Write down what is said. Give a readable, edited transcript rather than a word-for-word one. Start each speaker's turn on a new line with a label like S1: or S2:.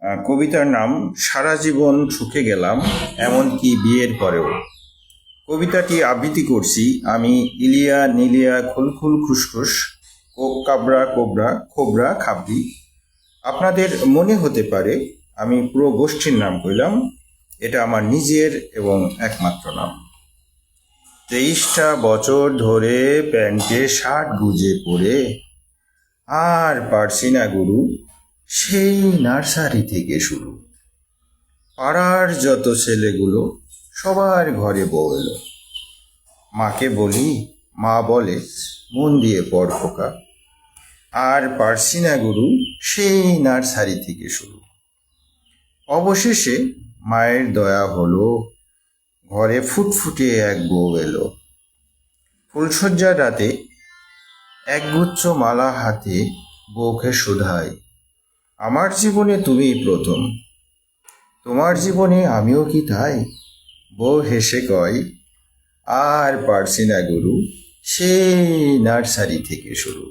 S1: কবিতার নাম সারা জীবন সুখে গেলাম এমনকি বিয়ের পরেও। কবিতাটি আবৃত্তি করছি আমি ইলিয়া নীলিয়া খুলখুল খুসখুস কোক কাবরা কোবরা খোবরা খাবরি। আপনাদের মনে হতে পারে আমি পুরো গোষ্ঠীর নাম কইলাম, এটা আমার নিজের এবং একমাত্র নাম। 23টা বছর ধরে প্যান্টে শার্ট গুজে পরে আর পারছি না গুরু, সেই নার্সারি থেকে শুরু। পাড়ার যত ছেলেগুলো সবার ঘরে বউ এলো। মাকে বলি, মা বলে মন দিয়ে পড় খোকা। আর পারছি না গুরু, সেই নার্সারি থেকে শুরু। অবশেষে মায়ের দয়া হলো, ঘরে ফুটফুটে এক বউ এলো। ফুলশয্যার রাতে একগুচ্ছ মালা হাতে বউকে শোধায়, আমার জীবনে তুমিই প্রথম, তোমার জীবনে আমিও কি তাই? বউ হেসে কয়, আর পারছি না গুরু, সেই নার্সারি থেকে শুরু।